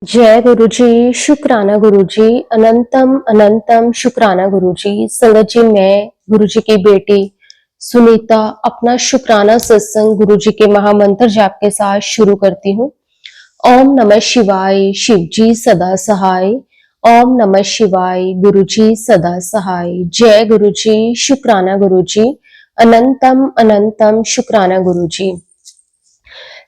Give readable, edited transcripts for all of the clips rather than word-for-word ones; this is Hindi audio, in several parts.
जय गुरु जी, शुक्राना गुरु जी, अनंतम अनंतम शुक्राना गुरु जी। संगत जी, मैं गुरु जी की बेटी सुनीता अपना शुक्राना सत्संग गुरु जी के महामंत्र जाप के साथ शुरू करती हूँ। ओम नमः शिवाय, शिव जी सदा सहाय। ओम नमः शिवाय, गुरु जी सदा सहाय। जय गुरु जी, शुक्राना गुरु जी, अनंतम अनंतम शुक्राना गुरु जी।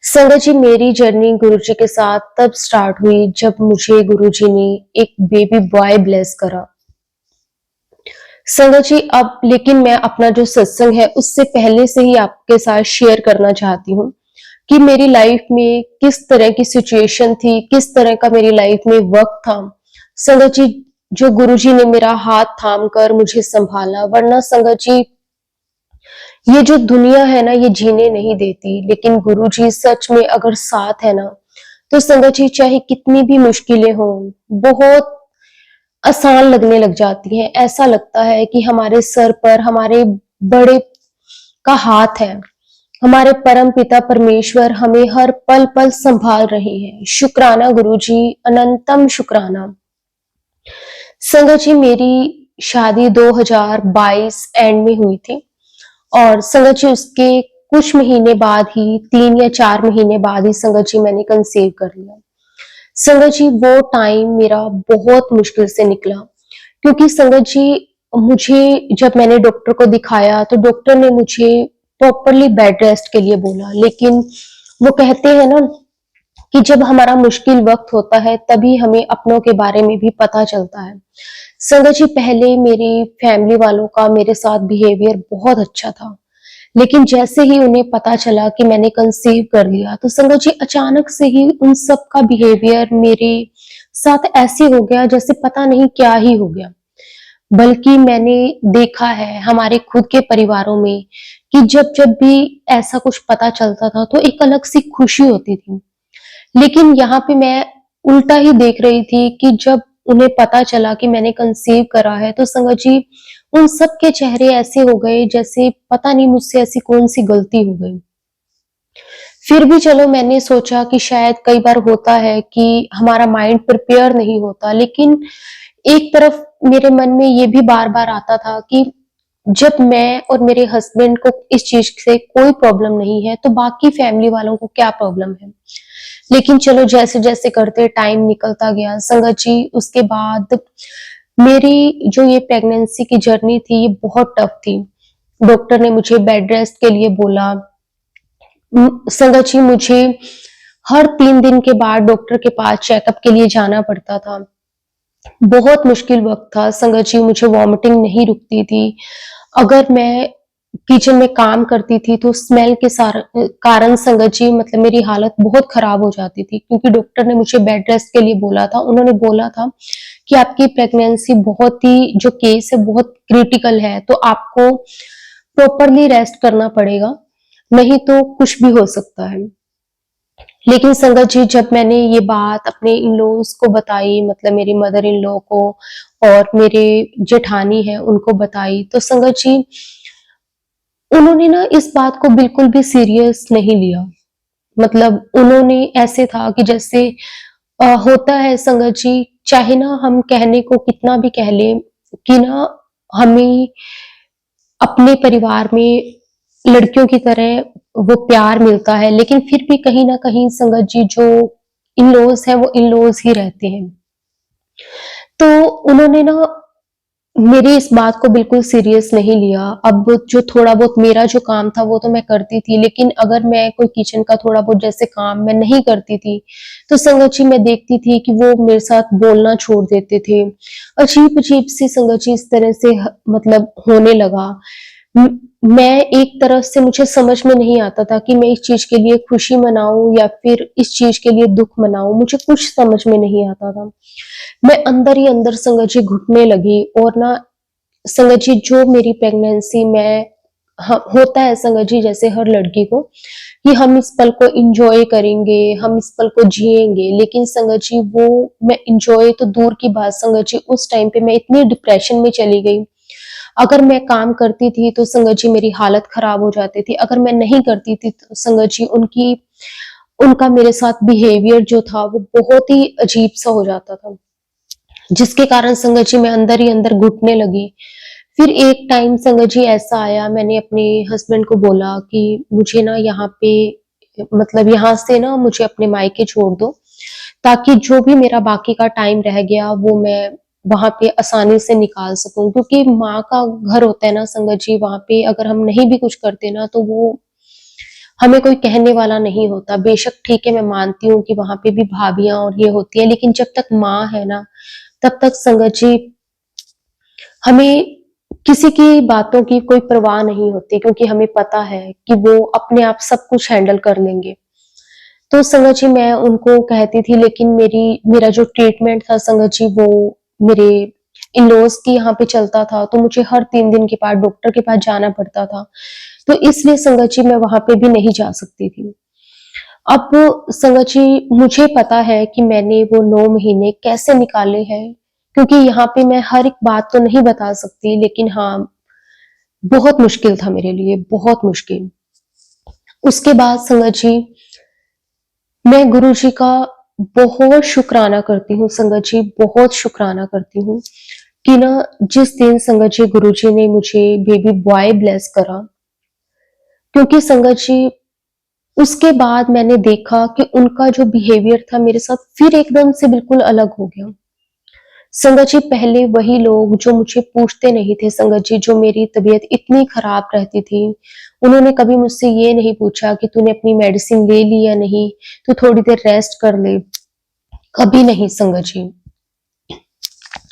संगत जी, मेरी जर्नी गुरु जी के साथ तब स्टार्ट हुई जब मुझे गुरु जी ने एक बेबी बॉय ब्लेस करा। संगत जी, अब लेकिन मैं अपना जो सत्संग है उससे पहले से ही आपके साथ शेयर करना चाहती हूँ कि मेरी लाइफ में किस तरह की सिचुएशन थी, किस तरह का मेरी लाइफ में वक्त था। संगत जी, जो गुरु जी ने मेरा हाथ थाम कर मुझे संभाला, वरना संगत जी ये जो दुनिया है ना, ये जीने नहीं देती, लेकिन गुरु जी सच में अगर साथ है ना, तो संगत जी चाहे कितनी भी मुश्किलें हों, बहुत आसान लगने लग जाती हैं। ऐसा लगता है कि हमारे सर पर हमारे बड़े का हाथ है। हमारे परम पिता परमेश्वर हमें हर पल पल संभाल रहे हैं। शुक्राना गुरु जी, अनंतम शुक्राना। संगत जी, मेरी शादी 2022 एंड में हुई थी और संगत जी उसके कुछ महीने बाद ही 3 या 4 महीने बाद ही संगत जी मैंने कंसीव कर लिया। संगत जी, वो टाइम मेरा बहुत मुश्किल से निकला, क्योंकि संगत जी मुझे जब मैंने डॉक्टर को दिखाया तो डॉक्टर ने मुझे प्रॉपरली बेड रेस्ट के लिए बोला, लेकिन वो कहते हैं ना कि जब हमारा मुश्किल वक्त होता है तभी हमें अपनों के बारे में भी पता चलता है। संगत जी, पहले मेरी फैमिली वालों का मेरे साथ बिहेवियर बहुत अच्छा था, लेकिन जैसे ही उन्हें पता चला कि मैंने कंसीव कर लिया, तो संगत जी अचानक से ही उन सब का बिहेवियर मेरे साथ ऐसे हो गया जैसे पता नहीं क्या ही हो गया। बल्कि मैंने देखा है हमारे खुद के परिवारों में कि जब जब भी ऐसा कुछ पता चलता था तो एक अलग सी खुशी होती थी। लेकिन यहाँ पे मैं उल्टा ही देख रही थी कि जब उन्हें पता चला कि मैंने कंसीव करा है, तो संगत जी उन सब के चेहरे ऐसे हो गए जैसे पता नहीं मुझसे ऐसी कौन सी गलती हो गई। फिर भी चलो, मैंने सोचा कि शायद कई बार होता है कि हमारा माइंड प्रिपेयर नहीं होता, लेकिन एक तरफ मेरे मन में ये भी बार-बार आता था कि जब मैं और मेरे हस्बैंड को इस चीज से कोई प्रॉब्लम नहीं है, तो बाकी फैमिली वालों को क्या प्रॉब्लम है। लेकिन चलो, जैसे जैसे करते टाइम निकलता गया संगत जी, उसके बाद मेरी जो ये प्रेगनेंसी की जर्नी थी ये बहुत टफ थी। डॉक्टर ने मुझे बेड रेस्ट के लिए बोला। संगत जी, मुझे हर 3 दिन के बाद डॉक्टर के पास चेकअप के लिए जाना पड़ता था। बहुत मुश्किल वक्त था संगत जी, मुझे वॉमिटिंग नहीं रुकती थी। अगर मैं किचन में काम करती थी तो स्मेल के कारण संगत जी मतलब मेरी हालत बहुत खराब हो जाती थी, क्योंकि डॉक्टर ने मुझे बेड रेस्ट के लिए बोला था। उन्होंने बोला था कि आपकी प्रेगनेंसी बहुत ही जो केस है बहुत क्रिटिकल है, तो आपको प्रॉपरली रेस्ट करना पड़ेगा, नहीं तो कुछ भी हो सकता है। लेकिन संगत जी, जब मैंने ये बात अपने इन-लॉज़ को बताई, मतलब मेरी मदर इन लॉ को और मेरे जेठानी हैं उनको बताई, तो संगत जी उन्होंने ना इस बात को बिल्कुल भी सीरियस नहीं लिया। मतलब उन्होंने ऐसे था कि जैसे होता है संगत जी, चाहे ना हम कहने को कितना भी कह लें कि ना हमें अपने परिवार में लड़कियों की तरह वो प्यार मिलता है, लेकिन फिर भी कहीं न कहीं संगत जी जो इन-लॉज़ हैं वो इन-लॉज़ ही रहते हैं। तो उन्होंने ना मेरी इस बात को बिल्कुल सीरियस नहीं लिया। अब जो थोड़ा बहुत मेरा जो काम था वो तो मैं करती थी, लेकिन अगर मैं कोई किचन का थोड़ा बहुत जैसे काम मैं नहीं करती थी, तो संगत जी मैं देखती थी कि वो मेरे साथ बोलना छोड़ देते थे। अजीब-अजीब सी संगत जी इस तरह से मतलब होने लगा। म मैं एक तरफ से मुझे समझ में नहीं आता था कि मैं इस चीज़ के लिए खुशी मनाऊँ या फिर इस चीज़ के लिए दुःख मनाऊँ, मुझे कुछ समझ में नहीं आता था। मैं अंदर ही अंदर संगत जी घुटने लगी, और ना संगत जी जो मेरी प्रेगनेंसी में होता है संगत जी जैसे हर लड़की को कि हम इस पल को एंजॉय करेंगे, हम इस पल को जिएंगे, लेकिन संगत जी वो मैं एंजॉय तो दूर की बात संगत जी, उस टाइम पे मैं इतनी डिप्रेशन में चली गई। अगर मैं काम करती थी तो संगत जी मेरी हालत खराब हो जाती थी, अगर मैं नहीं करती थी तो संगत जी उनकी उनका मेरे साथ बिहेवियर जो था वो बहुत ही अजीब सा हो जाता था, जिसके कारण संगत जी मैं अंदर ही अंदर घुटने लगी। फिर एक टाइम संगत जी ऐसा आया, मैंने अपने हस्बैंड को बोला कि मुझे ना यहाँ पे मतलब यहाँ से ना मुझे अपने मायके छोड़ दो, ताकि जो भी मेरा बाकी का टाइम रह गया वो मैं वहाँ पे आसानी से निकाल सकूँ। क्योंकि माँ का घर होता है ना संगत जी, वहाँ पे अगर हम नहीं भी कुछ करते ना तो वो हमें कोई कहने वाला नहीं होता। बेशक ठीक है, मैं मानती हूँ कि वहाँ पे भी भाभियाँ और ये होती है, लेकिन जब तक माँ है ना, तब तक संगत जी हमें किसी की बातों की कोई परवाह नहीं होती, क्योंकि हमें पता है कि वो अपने आप सब कुछ हैंडल कर लेंगे। तो संगत जी मैं उनको कहती थी, लेकिन मेरा जो ट्रीटमेंट था संगत जी वो मेरे इन-लॉज़ के यहाँ पे चलता था, तो मुझे हर 3 दिन के बाद डॉक्टर के पास जाना पड़ता था। तो इसलिए संगत जी मैं वहाँ पे भी नहीं जा सकती थी। अब संगत जी मुझे पता है कि मैंने वो 9 महीने कैसे निकाले हैं, क्योंकि यहाँ पे मैं हर एक बात तो नहीं बता सकती, लेकिन हाँ, बहुत मुश्किल था मेरे लिए, बहुत मुश्किल। उसके बाद संगत जी मैं गुरुजी का बहुत शुक्राना करती हूँ संगत जी, बहुत शुक्राना करती हूँ कि ना जिस दिन संगत जी गुरुजी ने मुझे बेबी बॉय ब्लेस करा, क्योंकि संगत जी उसके बाद मैंने देखा कि उनका जो बिहेवियर था मेरे साथ फिर एकदम से बिल्कुल अलग हो गया। संगत जी पहले वही लोग जो मुझे पूछते नहीं थे संगत जी, जो मेरी तबीयत इतनी खराब रहती थी, उन्होंने कभी मुझसे ये नहीं पूछा कि तूने अपनी मेडिसिन ले ली या नहीं, तू थोड़ी देर रेस्ट कर ले, कभी नहीं संगत जी।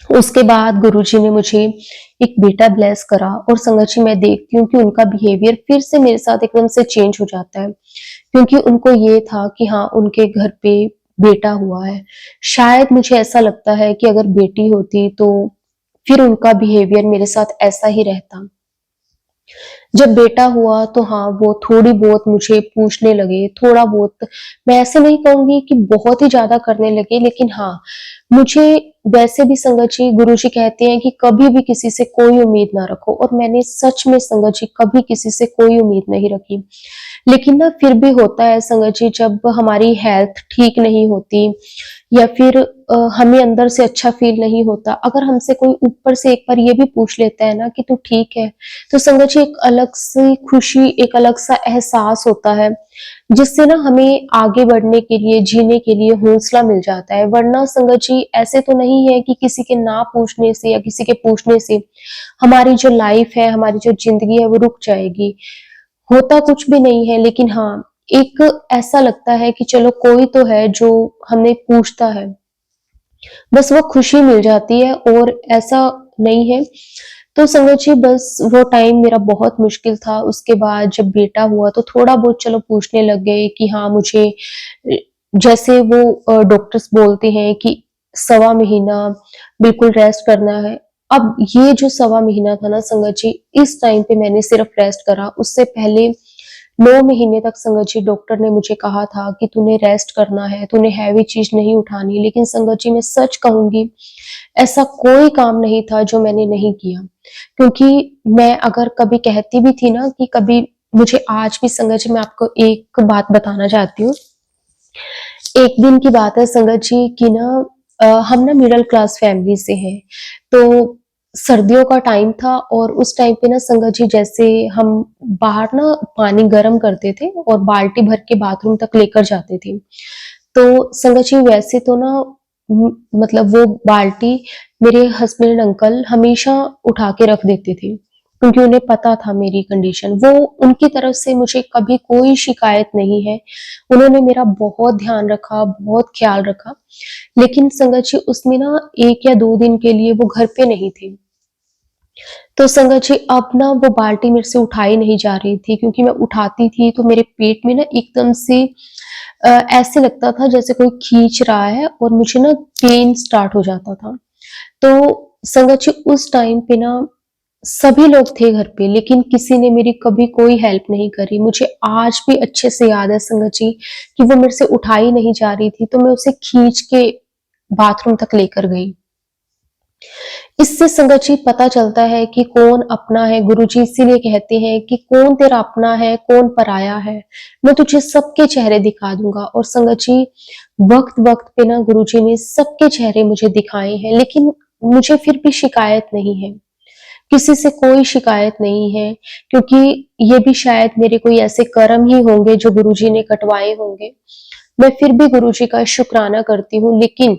उसके बाद गुरुजी ने मुझे एक बेटा ब्लेस करा, और संगत जी मैं देखती हूँ कि उनका बिहेवियर फिर से मेरे साथ एकदम से चेंज हो जाता है, क्योंकि उनको ये था कि हाँ, उनके घर पे बेटा हुआ है। शायद मुझे ऐसा लगता है कि अगर बेटी होती तो फिर उनका बिहेवियर मेरे साथ ऐसा ही रहता। जब बेटा हुआ तो हाँ, वो थोड़ी बहुत मुझे पूछने लगे, थोड़ा बहुत, मैं ऐसे नहीं कहूँगी कि बहुत ही ज़्यादा करने लगे, लेकिन हाँ, मुझे वैसे भी संगत जी गुरुजी कहते हैं कि कभी भी किसी से कोई उम्मीद ना रखो, और मैंने सच में संगत जी कभी किसी से कोई उम्मीद नहीं रखी। लेकिन ना फिर भी होता है संगत जी, जब हमारी हेल्थ ठीक नहीं होती या फिर हमें अंदर से अच्छा फील नहीं होता, अगर हमसे कोई ऊपर से एक बार ये भी पूछ लेता है ना कि तू ठीक है, तो संगत जी एक अलग सी खुशी, एक अलग सा एहसास होता है, जिससे ना हमें आगे बढ़ने के लिए, जीने के लिए हौसला मिल जाता है। वरना संगत जी ऐसे तो नहीं है कि किसी के ना पूछने से या किसी के पूछने से हमारी जो लाइफ है, हमारी जो जिंदगी है वो रुक जाएगी। होता कुछ भी नहीं है, लेकिन हाँ, एक ऐसा लगता है कि चलो कोई तो है जो हमें पूछता है। बस वो खुशी मिल जाती है, और ऐसा नहीं है। तो संगत जी बस वो टाइम मेरा बहुत मुश्किल था। उसके बाद जब बेटा हुआ तो थोड़ा बहुत चलो पूछने लग गए कि हाँ, मुझे जैसे वो डॉक्टर्स बोलते हैं कि सवा महीना बिल्कुल रेस्ट करना है। अब ये जो सवा महीना था ना संगत जी, इस टाइम पे मैंने सिर्फ रेस्ट करा। उससे पहले 9 महीने तक संगत जी डॉक्टर ने मुझे कहा था कि तूने रेस्ट करना है, तूने हैवी चीज़ नहीं उठानी। लेकिन संगत जी मैं सच कहूँगी, ऐसा कोई काम नहीं था जो मैंने नहीं किया। क्योंकि मैं अगर कभी कहती भी थी ना कि कभी, मुझे आज भी संगत जी मैं आपको एक बात बताना चाहती हूँ। एक दिन की बात है संगत जी कि ना हम ना मिडल क्लास फैमिली से हैं। तो सर्दियों का टाइम था, और उस टाइम पे ना संगत जी जैसे हम बाहर ना पानी गर्म करते थे और बाल्टी भर के बाथरूम तक लेकर जाते थे। तो संगत जी वैसे तो ना मतलब वो बाल्टी मेरे हस्बैंड अंकल हमेशा उठा के रख देते थे, क्योंकि उन्हें पता था मेरी कंडीशन। वो उनकी तरफ से मुझे कभी कोई शिकायत नहीं है। उन्होंने मेरा बहुत ध्यान रखा, बहुत ख्याल रखा। लेकिन संगत जी उसमें ना 1 या 2 दिन के लिए वो घर पे नहीं थे। तो संगत जी अब ना वो बाल्टी मेरे से उठाई नहीं जा रही थी, क्योंकि मैं उठाती थी तो मेरे पेट में ना एकदम से ऐसे लगता था जैसे कोई खींच रहा है, और मुझे ना पेन स्टार्ट हो जाता था। तो संगत जी उस टाइम पे ना सभी लोग थे घर पे, लेकिन किसी ने मेरी कभी कोई हेल्प नहीं करी। मुझे आज भी अच्छे से याद है संगत जी कि वो मेरे से उठाई नहीं जा रही थी, तो मैं उसे खींच के बाथरूम तक लेकर गई। इससे संगत जी पता चलता है कि कौन अपना है। गुरुजी इसीलिए कहते हैं कि कौन तेरा अपना है, कौन पराया है। मैं तुझे सबके चेहरे दिखा दूंगा। और संगत जी वक्त वक्त पे ना गुरुजी ने सबके चेहरे मुझे दिखाए हैं, लेकिन मुझे फिर भी शिकायत नहीं है। किसी से कोई शिकायत नहीं है, क्योंकि ये भी शायद मेरे कोई ऐसे कर्म ही होंगे जो गुरुजी ने कटवाए होंगे। मैं फिर भी गुरुजी का शुक्राना करती हूँ। लेकिन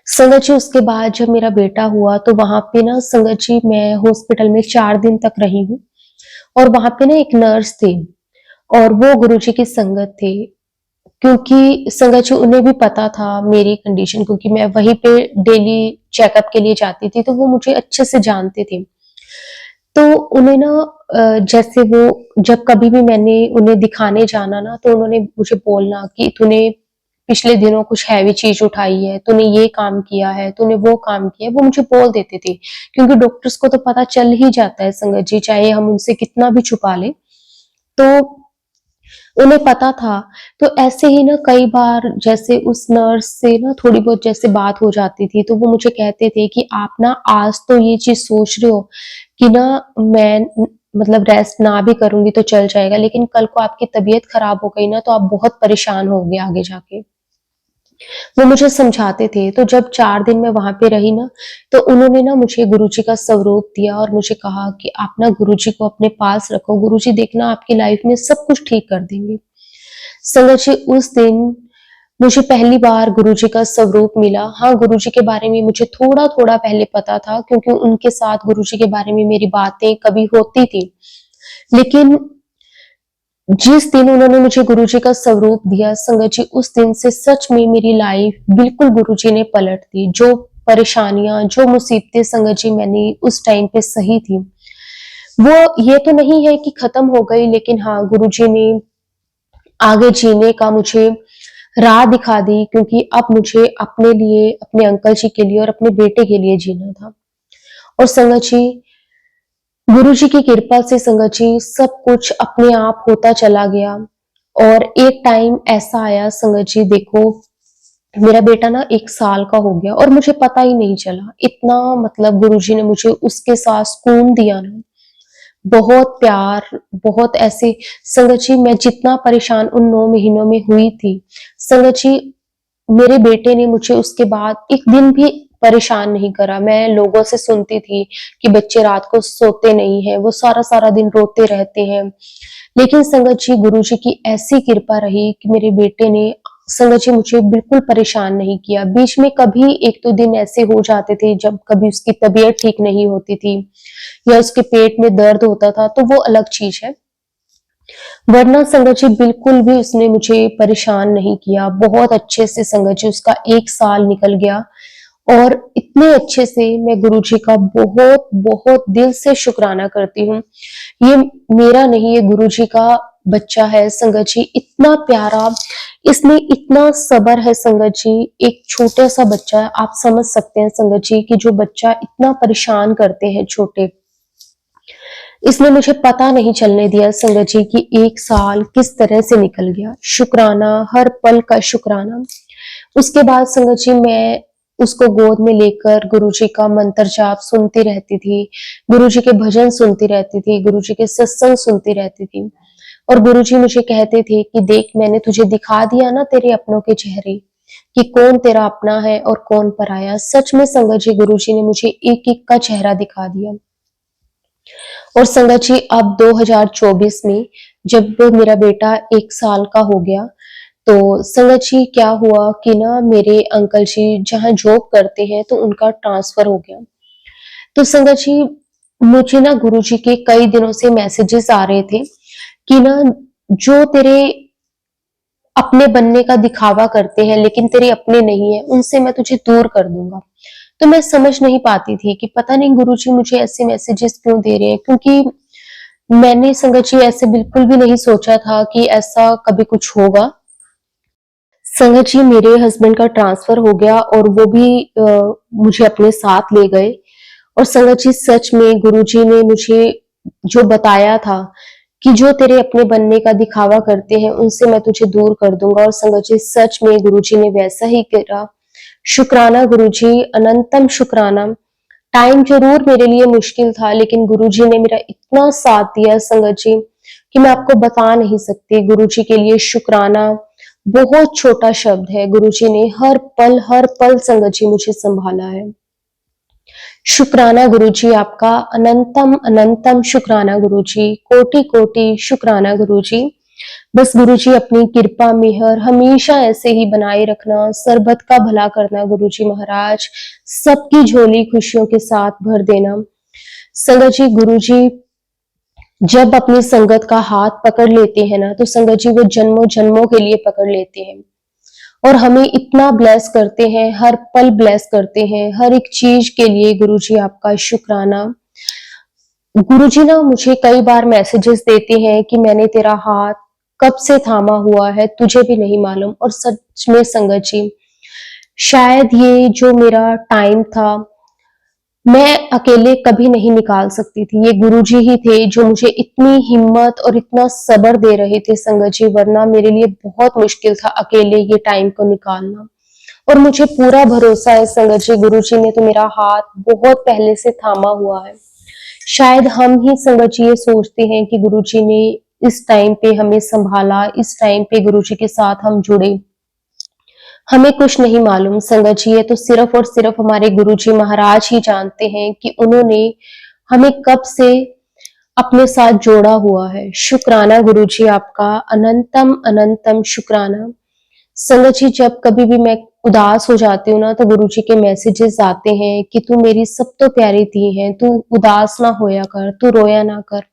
संगत जी उसके बाद जब मेरा बेटा हुआ तो वहां पे ना संगत जी मैं हॉस्पिटल में 4 दिन तक रही हूँ। और वहां पे ना एक नर्स थी और वो गुरुजी की संगत थी, क्योंकि संगत जी उन्हें भी पता था मेरी कंडीशन, क्योंकि मैं वहीं पे डेली चेकअप के लिए जाती थी, तो वो मुझे अच्छे से जानते थे। तो उन्हें ना जैसे वो जब कभी भी मैंने उन्हें दिखाने जाना ना, तो उन्होंने मुझे बोलना कि तूने पिछले दिनों कुछ हैवी चीज उठाई है, तूने ये काम किया है, तूने वो काम किया है, वो मुझे बोल देते थे। क्योंकि डॉक्टर्स को तो पता चल ही जाता है संगत जी, चाहे हम उनसे कितना भी छुपा लें। तो उन्हें पता था। तो ऐसे ही ना कई बार जैसे उस नर्स से ना थोड़ी बहुत जैसे बात हो जाती थी, तो वो मुझे कहते थे कि आप ना आज तो ये चीज सोच रहे हो कि ना मैं मतलब रेस्ट ना भी करूंगी तो चल जाएगा, लेकिन कल को आपकी तबीयत खराब हो गई ना तो आप बहुत परेशान होगे आगे जाके। वो मुझे समझाते थे। तो जब 4 दिन मैं वहां पे रही ना, तो उन्होंने ना मुझे गुरुजी का स्वरूप दिया और मुझे कहा कि आप ना गुरुजी को अपने पास रखो, गुरुजी देखना आपकी लाइफ में सब कुछ ठीक कर देंगे। संगत जी उस दिन मुझे पहली बार गुरुजी का स्वरूप मिला। हाँ, गुरुजी के बारे में मुझे थोड़ा-थोड़ा पहले पता था, क्योंकि उनके साथ गुरुजी के बारे में मेरी बातें कभी होती थी। लेकिन जिस दिन उन्होंने मुझे गुरुजी का स्वरूप दिया संगत जी, उस दिन से सच में मेरी लाइफ बिल्कुल गुरुजी ने पलट दी। जो परेशानियां, जो मुसीबतें संगत जी मैंने उस टाइम पे सही थी, वो ये तो नहीं है कि खत्म हो गई, लेकिन हाँ गुरुजी ने आगे जीने का मुझे राह दिखा दी, क्योंकि अब मुझे अपने लिए, अपने अंकल जी के लिए और अपने बेटे के लिए जीना था। और संगत जी गुरुजी की कृपा से संगत जी सब कुछ अपने आप होता चला गया। और एक टाइम ऐसा आया संगत जी, देखो मेरा बेटा ना 1 साल का हो गया और मुझे पता ही नहीं चला। इतना मतलब गुरुजी ने मुझे उसके साथ सुकून दिया ना, बहुत प्यार, बहुत ऐसे। संगत जी मैं जितना परेशान उन 9 महीनों में हुई थी संगत जी, मेरे बेटे ने मुझे उसके बाद एक दिन भी परेशान नहीं करा। मैं लोगों से सुनती थी कि बच्चे रात को सोते नहीं हैं, वो सारा-सारा दिन रोते रहते हैं। लेकिन संगत जी गुरुजी की ऐसी कृपा रही कि मेरे बेटे ने संगत जी मुझे बिल्कुल परेशान नहीं किया। बीच में कभी 1-2 दिन ऐसे हो जाते थे जब कभी उसकी तबीयत ठीक नहीं होती थी या उसके पेट में दर्द होता था, तो वो अलग चीज़ है। वरना संगत जी बिल्कुल भी उसने मुझे परेशान नहीं किया। बहुत अच्छे से संगत जी उसका 1 साल निकल गया और इतने अच्छे से मैं गुरुजी का बहुत बहुत दिल से शुक्राना करती हूँ। ये मेरा नहीं, ये गुरुजी का बच्चा है संगत जी, इतना प्यारा, इसमें इतना सब्र है संगत जी। एक छोटा सा बच्चा है, आप समझ सकते हैं संगत जी कि जो बच्चा इतना परेशान करते हैं छोटे, इसने मुझे पता नहीं चलने दिया संगत जी कि 1 साल किस तरह से निकल गया। शुक्राना, हर पल का शुक्राना। उसके बाद संगत जी मैं उसको गोद में लेकर गुरुजी का मंत्र जाप सुनती रहती थी, गुरुजी के भजन सुनती रहती थी, गुरुजी के सत्संग सुनती रहती थी। और गुरुजी मुझे कहते थे कि देख मैंने तुझे दिखा दिया ना तेरे अपनों के चेहरे, कि कौन तेरा अपना है और कौन पराया। सच में संगत जी गुरुजी ने मुझे एक-एक का चेहरा दिखा दिया। और संगत जी अब 2024 में जब मेरा बेटा 1 साल का हो गया, तो संगत जी क्या हुआ कि ना मेरे अंकल जी जहाँ जॉब करते हैं तो उनका ट्रांसफर हो गया। तो संगत जी मुझे ना गुरुजी के कई दिनों से मैसेजेस आ रहे थे कि ना जो तेरे अपने बनने का दिखावा करते हैं लेकिन तेरे अपने नहीं है, उनसे मैं तुझे दूर कर दूंगा। तो मैं समझ नहीं पाती थी कि पता नहीं गुरुजी मुझे ऐसे मैसेजेस क्यों दे रहे हैं, क्योंकि मैंने संगत जी ऐसे बिल्कुल भी नहीं सोचा था कि ऐसा कभी कुछ होगा। संगत जी मेरे हस्बैंड का ट्रांसफर हो गया और वो भी मुझे अपने साथ ले गए। और संगत जी सच में गुरुजी ने मुझे जो बताया था कि जो तेरे अपने बनने का दिखावा करते हैं उनसे मैं तुझे दूर कर दूंगा, और संगत जी सच में गुरुजी ने वैसा ही करा। शुक्राना गुरुजी, अनंतम शुक्राना। टाइम जरूर मेरे लिए मुश्किल था, लेकिन गुरुजी ने मेरा इतना साथ दिया संगत जी कि मैं आपको बता नहीं सकती। गुरुजी के लिए शुक्राना बहुत छोटा शब्द है। गुरुजी ने हर पल संगत जी मुझे संभाला है। शुक्राना गुरुजी आपका, अनंतम अनंतम शुक्राना गुरुजी, कोटि कोटि शुक्राना गुरुजी। बस गुरुजी अपनी कृपा मेहर हमेशा ऐसे ही बनाए रखना, सरबत का भला करना गुरुजी महाराज, सबकी झोली खुशियों के साथ भर देना। संगत जी, गुरुजी जब अपनी संगत का हाथ पकड़ लेते हैं ना, तो संगत जी वो जन्मों जन्मों के लिए पकड़ लेते हैं और हमें इतना ब्लेस करते हैं, हर पल ब्लेस करते हैं, हर एक चीज के लिए गुरुजी आपका शुक्राना। गुरुजी ना मुझे कई बार मैसेजेस देते हैं कि मैंने तेरा हाथ कब से थामा हुआ है तुझे भी नहीं मालूम। और सच में संगत जी, शायद ये जो मेरा टाइम था, मैं अकेले कभी नहीं निकाल सकती थी। ये गुरुजी ही थे जो मुझे इतनी हिम्मत और इतना सब्र दे रहे थे संगत जी, वरना मेरे लिए बहुत मुश्किल था अकेले ये टाइम को निकालना। और मुझे पूरा भरोसा है संगत जी, गुरुजी ने तो मेरा हाथ बहुत पहले से थामा हुआ है। शायद हम ही संगत जी ये सोचते हैं कि गुरुजी ने इस टाइम पे हमें संभाला, इस टाइम पे गुरुजी के साथ हम जुड़े। हमें कुछ नहीं मालूम संगत जी, ये तो सिर्फ और सिर्फ हमारे गुरुजी महाराज ही जानते हैं कि उन्होंने हमें कब से अपने साथ जोड़ा हुआ है। शुक्राना गुरुजी आपका, अनंतम अनंतम शुक्राना। संगत जी, जब कभी भी मैं उदास हो जाती हूँ ना, तो गुरुजी के मैसेजेस आते हैं कि तू मेरी सब तो प्यारी धी है, तू उदास ना होया कर, तू रोया ना कर।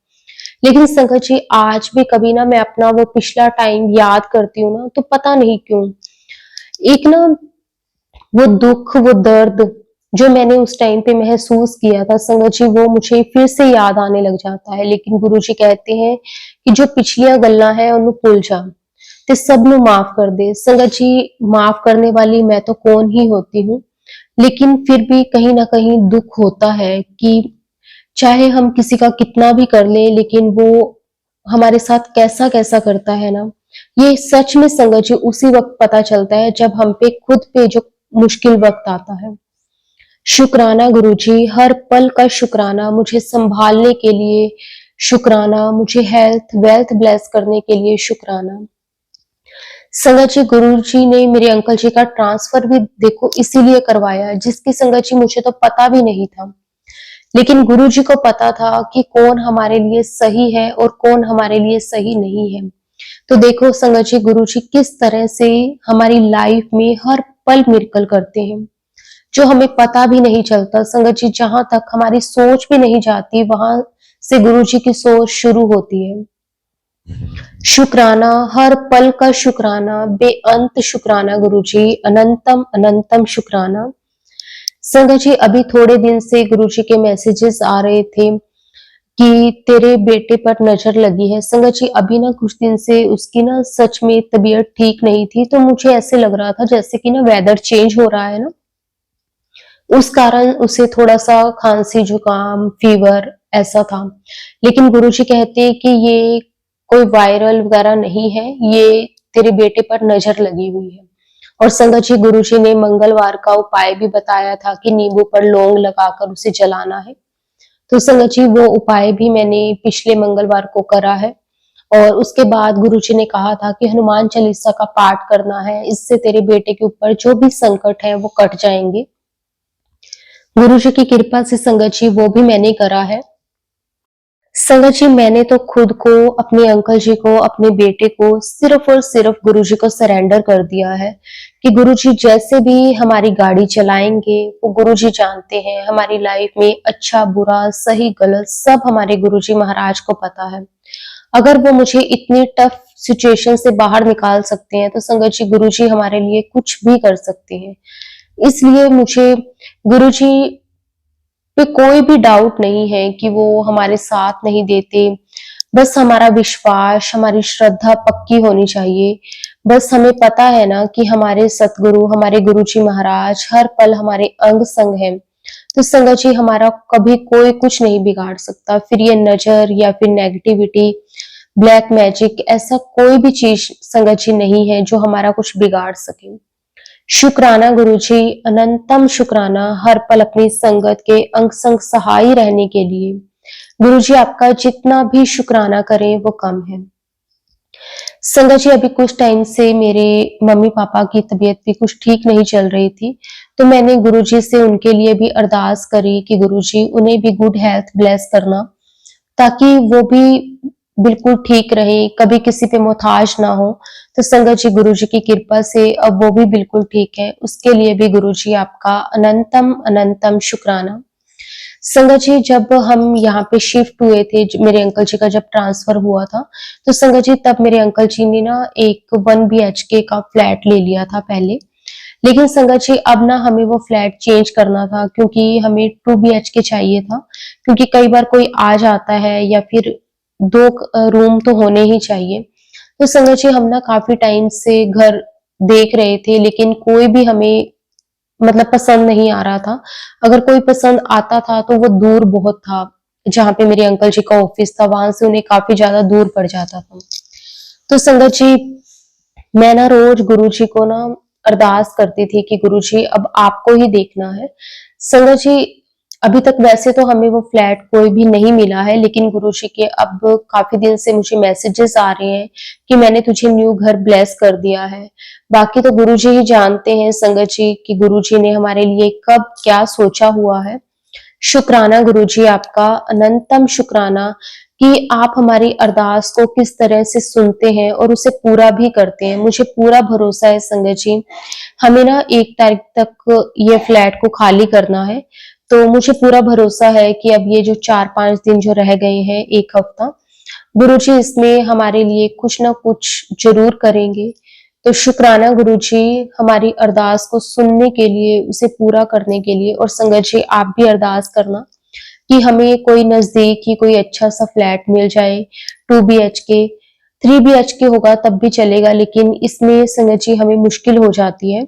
लेकिन संगत जी, आज भी कभी ना मैं अपना वो पिछला टाइम याद करती हूँ ना, तो पता नहीं क्यों एक ना वो दुख, वो दर्द जो मैंने उस टाइम पे महसूस किया था संगत जी, वो मुझे फिर से याद आने लग जाता है। लेकिन गुरुजी कहते हैं कि जो पिछलियां गल्लां है उन्हें भूल जा ते सब नु माफ कर दे। संगत जी, माफ करने वाली मैं तो कौन ही होती हूँ, लेकिन फिर भी कहीं ना कहीं दुख होता है कि चाहे हम किसी का कितना भी कर ले, लेकिन वो हमारे साथ कैसा कैसा करता है ना, ये सच में संगत जी उसी वक्त पता चलता है जब हम पे खुद पे जो मुश्किल वक्त आता है। शुक्राना गुरुजी, हर पल का शुक्राना, मुझे संभालने के लिए शुक्राना, मुझे हेल्थ वेल्थ ब्लेस करने के लिए शुक्राना। संगत जी, गुरुजी ने मेरे अंकल जी का ट्रांसफर भी देखो इसीलिए करवाया, जिसकी संगत जी मुझे तो पता भी नहीं था। लेकिन गुरुजी को पता था कि कौन हमारे लिए सही है और कौन हमारे लिए सही नहीं है। तो देखो संगत जी, गुरुजी किस तरह से हमारी लाइफ में हर पल मिरेकल करते हैं, जो हमें पता भी नहीं चलता। संगत जी, जहां तक हमारी सोच भी नहीं जाती, वहां से गुरुजी की सोच शुरू होती है। शुक्राना, हर पल का शुक्राना, बेअंत शुक्राना गुरुजी, अनंतम अनंतम शुक्राना। संगत जी, अभी थोड़े दिन से गुरुजी के मैसेजेस आ रहे थे कि तेरे बेटे पर नजर लगी है। संगत जी, अभी ना कुछ दिन से उसकी ना सच में तबीयत ठीक नहीं थी, तो मुझे ऐसे लग रहा था जैसे कि ना वेदर चेंज हो रहा है ना, उस कारण उसे थोड़ा सा खांसी जुकाम फीवर ऐसा था। लेकिन गुरुजी कहते हैं कि ये कोई वायरल वगैरह नहीं है, ये तेरे बेटे पर नजर लगी हुई है। और संगत जी, गुरुजी ने मंगलवार का उपाय भी बताया था कि नींबू पर लौंग लगाकर उसे जलाना है। तो संगत जी, वो उपाय भी मैंने पिछले मंगलवार को करा है। और उसके बाद गुरुजी ने कहा था कि हनुमान चालीसा का पाठ करना है, इससे तेरे बेटे के ऊपर जो भी संकट है वो कट जाएंगे। गुरुजी की कृपा से संगत जी वो भी मैंने करा है। संगत जी, मैंने तो खुद को, अपने अंकल जी को, अपने बेटे को सिर्फ और सिर्फ गुरुजी को सरेंडर कर दिया है कि गुरुजी जैसे भी हमारी गाड़ी चलाएंगे वो गुरुजी जानते हैं। हमारी लाइफ में अच्छा बुरा सही गलत सब हमारे गुरुजी महाराज को पता है। अगर वो मुझे इतनी टफ सिचुएशन से बाहर निकाल सकते हैं, तो संगत जी गुरुजी हमारे लिए कुछ भी कर सकते हैं। इसलिए मुझे गुरुजी पे कोई भी डाउट नहीं है कि वो हमारे साथ नहीं देते। बस हमारा विश्वास, हमारी श्रद्धा पक्की होनी चाहिए। बस हमें पता है ना कि हमारे सतगुरु, हमारे गुरुजी महाराज हर पल हमारे अंग संग हैं। तो संगत जी, हमारा कभी कोई कुछ नहीं बिगाड़ सकता। फिर ये नजर या फिर नेगेटिविटी, ब्लैक मैजिक, ऐसा कोई भी चीज संगत जी नहीं है जो हमारा कुछ बिगाड़ सके। शुक्राना गुरुजी, अनंतम शुक्राना हर पल अपनी संगत के अंग संग सहाय रहने के लिए। गुरुजी आपका जितना भी शुक्राना करें वो कम है। संगत जी, अभी कुछ टाइम से मेरे मम्मी पापा की तबीयत भी कुछ ठीक नहीं चल रही थी, तो मैंने गुरुजी से उनके लिए भी अरदास करी कि गुरुजी उन्हें भी गुड हेल्थ ब्लेस करना, ताकि वो भी बिल्कुल ठीक रहे, कभी किसी पे मोहताज ना हो। तो संगत जी, गुरुजी की कृपा से अब वो भी बिल्कुल ठीक है, उसके लिए भी गुरुजी आपका अनंतम अनंतम शुक्राना। संगत जी, जब हम यहाँ पे शिफ्ट हुए थे, मेरे अंकल जी का जब ट्रांसफर हुआ था, तो संगत जी तब मेरे अंकल जी ने ना एक 1 बीएचके का फ्लैट ले लिया था पहले। लेकिन संगत जी अब ना हमें वो फ्लैट चेंज करना था, क्योंकि हमें 2 बीएचके चाहिए था, क्योंकि कई बार कोई आ जाता है या फिर 2 रूम तो होने ही चाहिए। तो संगत जी हम ना काफी टाइम से घर देख रहे थे, लेकिन कोई भी हमें मतलब पसंद नहीं आ रहा था। अगर कोई पसंद आता था तो वो दूर बहुत था, जहाँ पे मेरे अंकल जी का ऑफिस था, वहां से उन्हें काफी ज्यादा दूर पड़ जाता था। तो संगत जी मैं ना रोज गुरुजी को ना अरदास करती थी कि गुरुजी अब आपको ही देखना है। संगत जी अभी तक वैसे तो हमें वो फ्लैट कोई भी नहीं मिला है, लेकिन गुरुजी के अब काफी दिन से मुझे मैसेजेस आ रहे हैं कि मैंने तुझे न्यू घर ब्लेस कर दिया है। बाकी तो गुरुजी ही जानते हैं संगत जी कि गुरुजी ने हमारे लिए कब क्या सोचा हुआ है। शुक्राना गुरुजी आपका, अनंतम शुक्राना कि आप हमारी अरदास को किस तरह से सुनते हैं और उसे पूरा भी करते हैं। मुझे पूरा भरोसा है संगत जी, हमें ना 1 तारीख तक ये फ्लैट को खाली करना है, तो मुझे पूरा भरोसा है कि अब ये जो 4-5 दिन जो रह गए हैं, 1 हफ्ता, गुरुजी इसमें हमारे लिए कुछ ना कुछ ज़रूर करेंगे। तो शुक्राना गुरुजी हमारी अरदास को सुनने के लिए, उसे पूरा करने के लिए। और संगत जी आप भी अरदास करना कि हमें कोई नज़दीक ही कोई अच्छा-सा फ्लैट मिल जाए, 2 बीएचके, 3 बीएचके होगा तब भी चलेगा, लेकिन इसमें संगत जी हमें मुश्किल हो जाती है,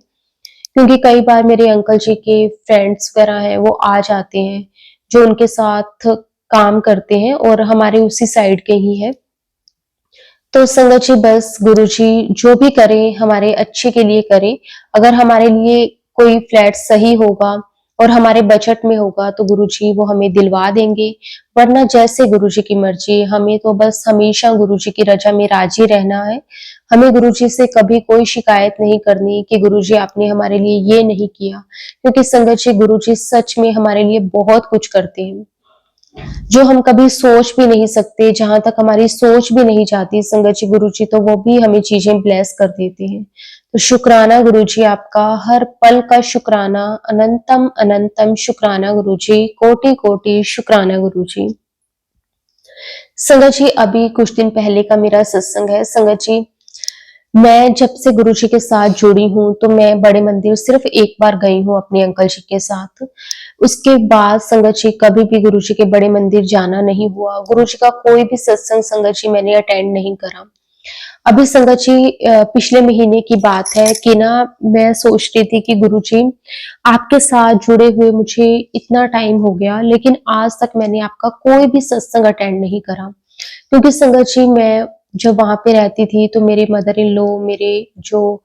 क्योंकि कई बार मेरे अंकल जी के फ्रेंड्स वगैरह हैं, वो आ जाते हैं, जो उनके साथ काम करते हैं और हमारे उसी साइड के ही हैं। तो संगत जी बस गुरुजी जो भी करें हमारे अच्छे के लिए करें। अगर हमारे लिए कोई फ्लैट सही होगा और हमारे बजट में होगा तो गुरुजी वो हमें दिलवा देंगे, वरना जैसे गुरुजी की मर्जी। हमें तो बस हमेशा गुरुजी की रजा में राजी रहना है। हमें गुरुजी से कभी कोई शिकायत नहीं करनी कि गुरुजी आपने हमारे लिए ये नहीं किया, क्योंकि संगत जी गुरुजी सच में हमारे लिए बहुत कुछ करते हैं, जो हम कभी सोच भी नहीं सकते, जहां तक हमारी सोच भी नहीं जाती संगत जी गुरुजी तो वो भी हमें चीजें ब्लेस कर देते हैं। तो शुक्राना गुरुजी आपका, हर पल का शुक्राना, अनंतम अनंतम शुक्राना गुरुजी, कोटि कोटि शुक्राना गुरुजी। संगत जी अभी कुछ दिन पहले का मेरा सत्संग है। संगत जी मैं जब से गुरुजी के साथ जुड़ी हूँ, तो मैं बड़े मंदिर सिर्फ 1 बार गई हूँ अपने अंकल जी के साथ। उसके बाद संगत जी कभी भी गुरुजी के बड़े मंदिर जाना नहीं हुआ। गुरुजी का कोई भी सत्संग संगत जी मैंने अटेंड नहीं करा। अभी संगत जी पिछले महीने की बात है कि ना मैं सोच रही थी कि गुरुजी आपके साथ जुड़े हुए मुझे इतना टाइम हो गया, लेकिन आज तक मैंने आपका कोई भी सत्संग अटेंड नहीं करा। क्योंकि संगत जी मैं जब वहां पे रहती थी तो मेरे मदर इन लॉ, मेरे जो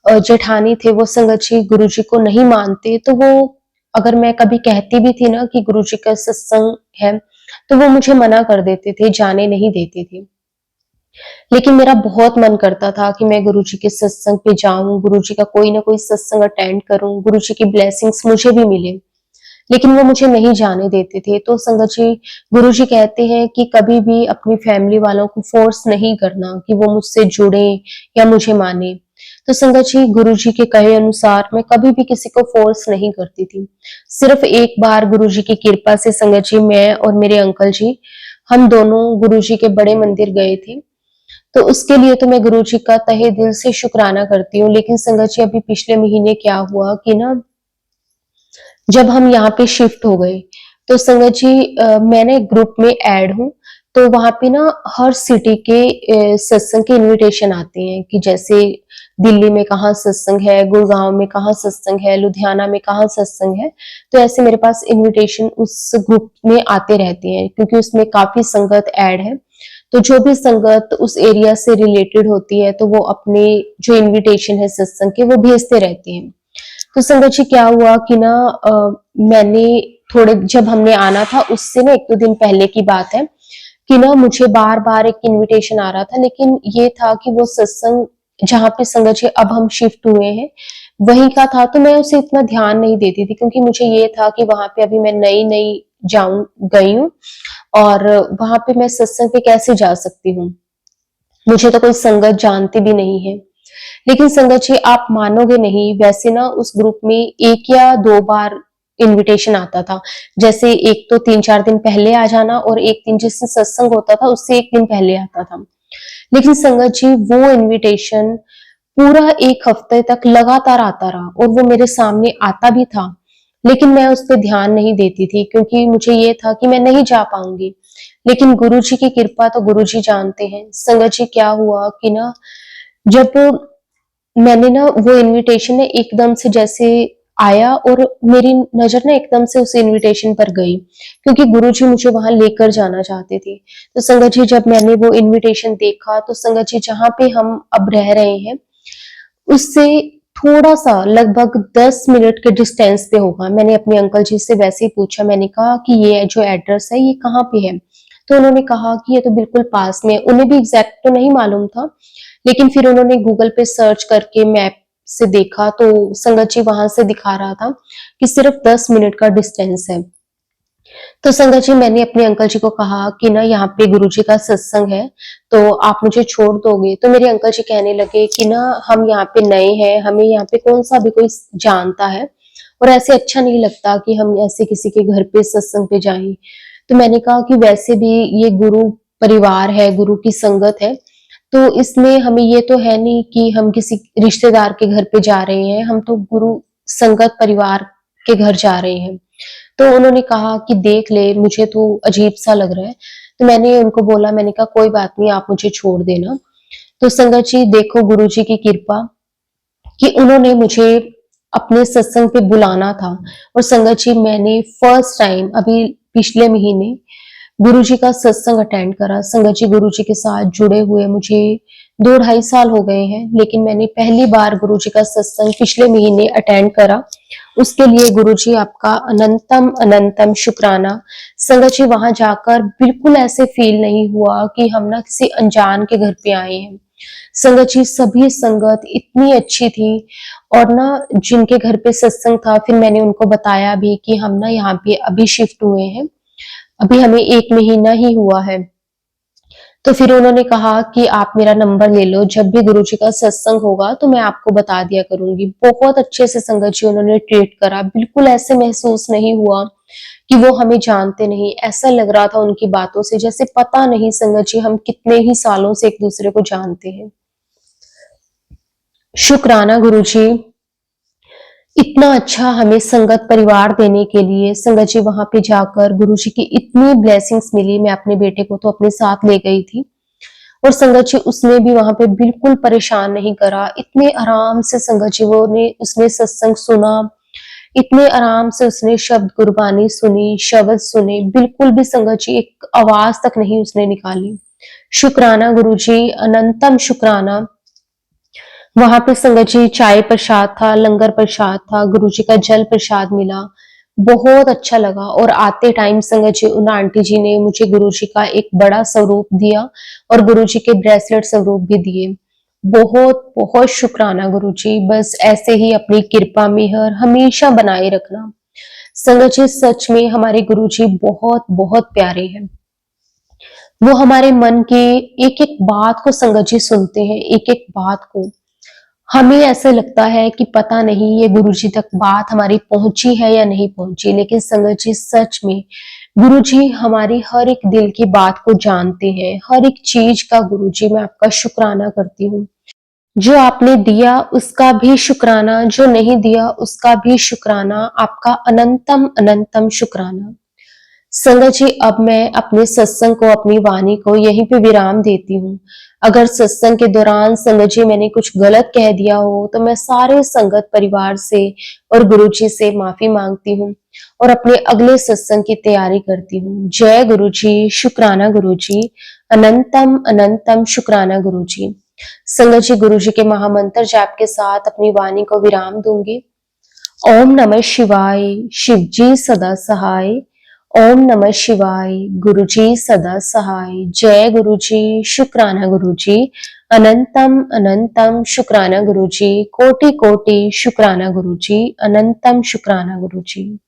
जेठानी थे, वो संगत जी गुरुजी को नहीं मानते, तो वो अगर मैं कभी कहती भी थी ना कि गुरुजी का सत्संग है, तो वो मुझे मना कर देते थे, जाने नहीं देते थे। लेकिन मेरा बहुत मन करता था कि मैं गुरुजी के सत्संग पे जाऊं, गुरुजी का कोई ना कोई सत्संग अटेंड करूं, गुरुजी की ब्लेसिंग्स मुझे भी मिले, लेकिन वो मुझे नहीं जाने देते थे। तो संगत जी गुरुजी कहते हैं कि कभी भी अपनी फैमिली वालों को फोर्स नहीं करना कि वो मुझसे जुड़े या मुझे माने। तो संगत जी गुरुजी के कहे अनुसार मैं कभी भी किसी को फोर्स नहीं करती थी। सिर्फ 1 बार गुरुजी की कृपा से संगत जी मैं और मेरे अंकल जी हम दोनों गुरुजी के बड़े मंदिर गए थे। तो उसके लिए तो मैं गुरुजी का तहे दिल से शुक्राना करती हूँ। लेकिन संगत जी अभी पिछले महीने क्या हुआ कि ना जब हम यहाँ पे शिफ्ट हो गए, तो संगत जी मैंने ग्रुप में ऐड हूँ, तो वहाँ पे ना हर सिटी के सत्संग के इनविटेशन आते हैं कि जैसे दिल्ली में कहाँ सत्संग है, गुड़गांव में कहाँ सत्संग है, लुधियाना में कहाँ सत्संग है। तो ऐसे मेरे पास इनविटेशन उस ग्रुप में आते रहते हैं, क्योंकि उसमें काफ़ी संगत ऐड है। तो जो भी संगत उस एरिया से रिलेटेड होती है, तो वो अपने जो इनविटेशन है सत्संग के, वो भेजते रहते हैं। तो संगत जी क्या हुआ कि ना मैंने थोड़े जब हमने आना था उससे ना 1-2 दिन पहले की बात है कि ना मुझे बार-बार एक इनविटेशन आ रहा था, लेकिन ये था कि वो सत्संग जहाँ पे संगत जी अब हम शिफ्ट हुए हैं, वहीं का था, तो मैं उसे इतना ध्यान नहीं देती थी क्योंकि मुझे ये था कि वहाँ पे अभी मैं नई-नई गई हूँ और वहाँ पे मैं सत्संग पे कैसे जा सकती हूँ? मुझे तो कोई संगत जानती भी नहीं है। लेकिन संगत जी आप मानोगे नहीं, वैसे ना उस ग्रुप में 1 या 2 बार इनविटेशन आता था। जैसे एक तो 3-4 दिन पहले आ जाना और एक दिन जिस दिन सत्संग होता था उससे 1 दिन पहले आता था। लेकिन संगत जी वो इनविटेशन पूरा 1 हफ्ते तक लगातार आता रहा और वो मेरे सामने आता भी था, लेकिन मैं उस पे ध्यान नहीं देती थी क्योंकि मुझे ये था कि मैं नहीं जा पाऊँगी। लेकिन गुरुजी की कृपा तो गुरुजी जानते हैं। संगत जी क्या हुआ कि ना जब मैंने ना वो इनविटेशन ना एकदम से जैसे आया और मेरी नज़र ना एकदम से उस इनविटेशन पर गई, क्योंकि गुरुजी मुझे वहाँ लेकर जाना चाहते थे। तो संगत जी जब मैंने वो इनविटेशन देखा तो संगत जी जहाँ पे हम अब रह रहे हैं, उससे थोड़ा-सा लगभग 10 मिनट के डिस्टेंस पे होगा। मैंने अपने अंकल जी से वैसे ही पूछा, मैंने कहा कि ये जो एड्रेस है ये कहाँ पे है? तो उन्होंने कहा कि ये तो बिल्कुल पास में है। उन्हें भी एग्ज़ैक्ट तो नहीं मालूम था, लेकिन फिर उन्होंने गूगल पे सर्च करके मैप से देखा तो संगत जी वहाँ से दिखा रहा था कि सिर्फ 10 मिनट का डिस्टेंस है। तो संगत जी मैंने अपने अंकल जी को कहा कि ना यहाँ पे गुरुजी का सत्संग है, तो आप मुझे छोड़ दोगे? तो मेरे अंकल जी कहने लगे कि ना हम यहाँ पे नए हैं, हमें यहाँ पे कौन-सा भी कोई जानता है और ऐसे अच्छा नहीं लगता कि हम ऐसे किसी के घर पे सत्संग पे जाएँ। तो मैंने कहा कि वैसे भी ये गुरु परिवार है, गुरु की संगत है, तो इसमें हमें ये तो है नहीं कि हम किसी रिश्तेदार के घर पे जा रहे हैं, हम तो गुरु संगत परिवार के घर जा रहे हैं। तो उन्होंने कहा कि देख ले, मुझे तो अजीब-सा लग रहा है। तो मैंने उनको बोला, मैंने कहा कोई बात नहीं, आप मुझे छोड़ देना। तो संगत जी देखो गुरुजी की कृपा कि उन्होंने मुझे अपने सत्संग पे बुलाना था और संगत जी मैंने फर्स्ट टाइम अभी पिछले महीने गुरुजी का सत्संग अटेंड करा। संगत जी गुरुजी के साथ जुड़े हुए मुझे 2 ढाई साल हो गए हैं, लेकिन मैंने पहली बार गुरुजी का सत्संग पिछले महीने अटेंड करा। उसके लिए गुरुजी आपका अनंतम अनंतम शुक्राना। संगत जी वहां जाकर बिल्कुल ऐसे फील नहीं हुआ कि हम ना किसी अनजान के घर पे आए हैं। संगत जी सभी संगत इतनी अच्छी थी और ना जिनके घर पे सत्संग था फिर मैंने उनको बताया भी कि हम ना यहाँ पे अभी शिफ्ट हुए हैं, अभी हमें 1 महीना ही हुआ है। तो फिर उन्होंने कहा कि आप मेरा नंबर ले लो, जब भी गुरुजी का सत्संग होगा तो मैं आपको बता दिया करूँगी। बहुत अच्छे से संगत जी उन्होंने ट्रीट करा, बिल्कुल ऐसे महसूस नहीं हुआ कि वो हमें जानते नहीं। ऐसा लग रहा था उनकी बातों से जैसे पता नहीं संगत जी हम कितने ही सालों से एक-दूसरे को जानते हैं। शुक्राना गुरुजी, इतना अच्छा हमें संगत परिवार देने के लिए। संगत जी वहाँ पे जाकर गुरुजी की इतनी ब्लेसिंग्स मिली, मैं अपने बेटे को तो अपने साथ ले गई थी और संगत जी उसने भी वहाँ पे बिल्कुल परेशान नहीं करा। इतने आराम से संगत जी वो ने उसने सत्संग सुना, इतने आराम से उसने शब्द गुरबानी सुनी, शब्द सुने, बिल्कुल भी संगत जी एक आवाज़ तक नहीं उसने निकाली। शुक्राना गुरुजी, अनंतम शुक्राना। वहाँ पे संगत जी चाय प्रसाद था, लंगर प्रसाद था, गुरुजी का जल प्रसाद मिला, बहुत अच्छा लगा और आते टाइम संगत जी उन आंटी जी ने मुझे गुरुजी का एक बड़ा स्वरूप दिया और गुरुजी के ब्रेसलेट स्वरूप भी दिए। बहुत बहुत शुक्राना गुरुजी, बस ऐसे ही अपनी कृपा मेहर हमेशा बनाए रखना। संगत जी सच में हमारे गुरुजी बहुत बहुत प्यारे हैं। वो हमारे मन के एक-एक बात को संगत जी सुनते हैं, एक-एक बात को। हमें ऐसा लगता है कि पता नहीं ये गुरुजी तक बात हमारी पहुंची है या नहीं पहुंची, लेकिन संगत जी सच में गुरुजी हमारी हर एक दिल की बात को जानते हैं, हर एक चीज का गुरुजी मैं आपका शुक्राना करती हूँ। जो आपने दिया उसका भी शुक्राना, जो नहीं दिया उसका भी शुक्राना, आपका अनंतम अनंतम शुक्राना। संगत जी अब मैं अपने सत्संग को, अपनी वाणी को यहीं पे विराम देती हूँ। अगर सत्संग के दौरान संगत जी मैंने कुछ गलत कह दिया हो तो मैं सारे संगत परिवार से और गुरुजी से माफी मांगती हूँ और अपने अगले सत्संग की तैयारी करती हूँ। जय गुरुजी, शुक्राना गुरुजी, अनंतम अनंतम शुक्राना गुरु जी। संगत जी, गुरु जी के महामंत्र जाप के साथ अपनी वाणी को विराम दूंगी। ओम नमः शिवाय, शिव जी सदा सहाय। ओम नमः शिवाय, गुरु जी सदा सहाय। जय गुरु जी, शुक्राना गुरु जी। अनंतम अनंतम शुक्राना गुरु जी। कोटि कोटि शुक्राना गुरु जी। अनंतम शुक्राना गुरु जी।